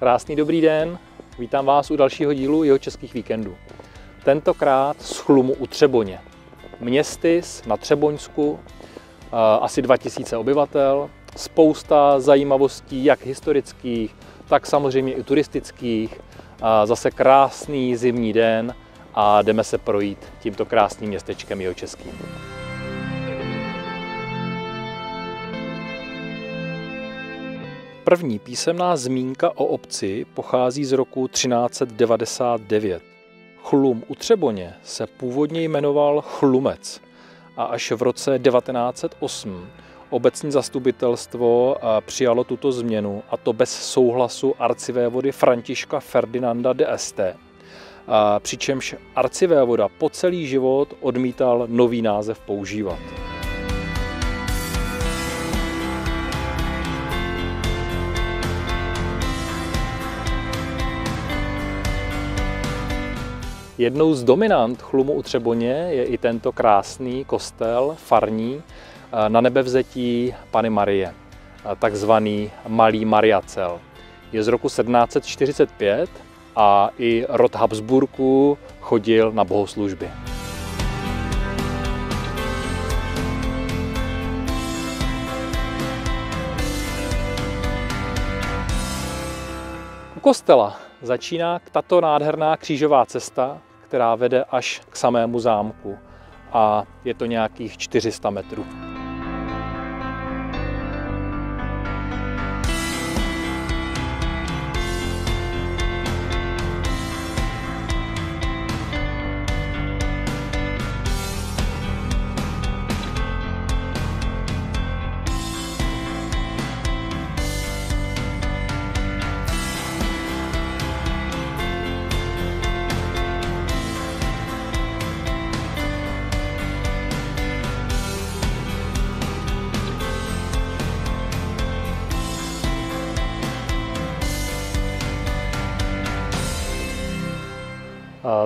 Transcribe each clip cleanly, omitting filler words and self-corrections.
Krásný dobrý den, vítám vás u dalšího dílu Jihočeských víkendů. Tentokrát z Chlumu u Třeboně. Městys na Třeboňsku, asi 2000 obyvatel, spousta zajímavostí, jak historických, tak samozřejmě i turistických. Zase krásný zimní den a jdeme se projít tímto krásným městečkem jihočeským. První písemná zmínka o obci pochází z roku 1399. Chlum u Třeboně se původně jmenoval Chlumec a až v roce 1908 obecní zastupitelstvo přijalo tuto změnu, a to bez souhlasu arcivévody Františka Ferdinanda de Este, přičemž arcivévoda po celý život odmítal nový název používat. Jednou z dominant Chlumu u Třeboně je i tento krásný kostel farní na Nebevzetí Panny Marie, takzvaný Malý Mariacel. Je z roku 1745 a i rod Habsburků chodil na bohoslužby. U kostela začíná tato nádherná křížová cesta, která vede až k samému zámku, a je to nějakých 400 metrů.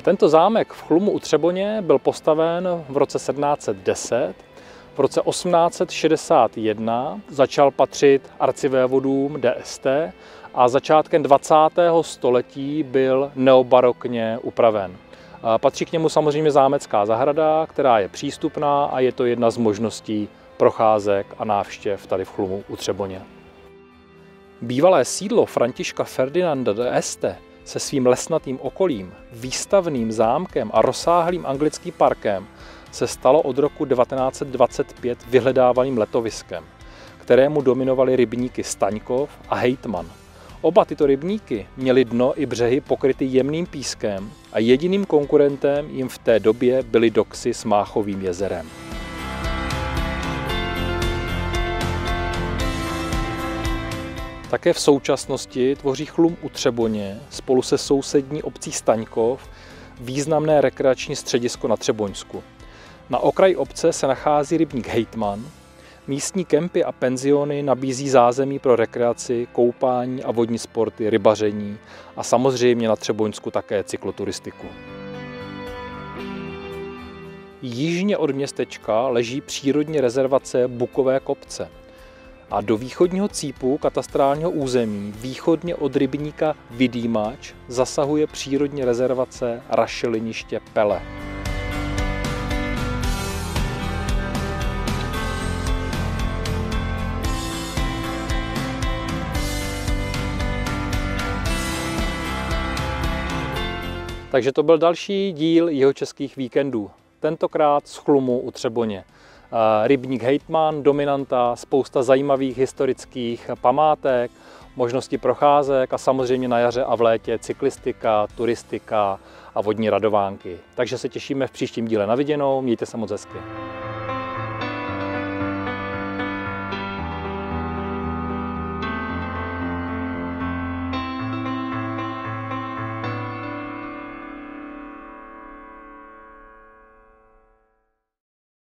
Tento zámek v Chlumu u Třeboně byl postaven v roce 1710. V roce 1861 začal patřit arcivévodům de Este a začátkem 20. století byl neobarokně upraven. Patří k němu samozřejmě zámecká zahrada, která je přístupná a je to jedna z možností procházek a návštěv tady v Chlumu u Třeboně. Bývalé sídlo Františka Ferdinanda de Este se svým lesnatým okolím, výstavným zámkem a rozsáhlým anglickým parkem se stalo od roku 1925 vyhledávaným letoviskem, kterému dominovaly rybníky Staňkov a Hejtman. Oba tyto rybníky měly dno i břehy pokryty jemným pískem a jediným konkurentem jim v té době byly doksy s Máchovým jezerem. Také v současnosti tvoří Chlum u Třeboně spolu se sousední obcí Staňkov významné rekreační středisko na Třeboňsku. Na okraji obce se nachází rybník Hejtman. Místní kempy a penziony nabízí zázemí pro rekreaci, koupání a vodní sporty, rybaření a samozřejmě na Třeboňsku také cykloturistiku. Jižně od městečka leží přírodní rezervace Bukové kopce. A do východního cípu katastrálního území východně od rybníka Vidýmač zasahuje přírodní rezervace Rašeliniště Pele. Takže to byl další díl Jihočeských víkendů. Tentokrát z Chlumu u Třeboně. Rybník Hejtman, dominanta, spousta zajímavých historických památek, možnosti procházek a samozřejmě na jaře a v létě cyklistika, turistika a vodní radovánky. Takže se těšíme v příštím díle. Na viděnou, mějte se moc hezky.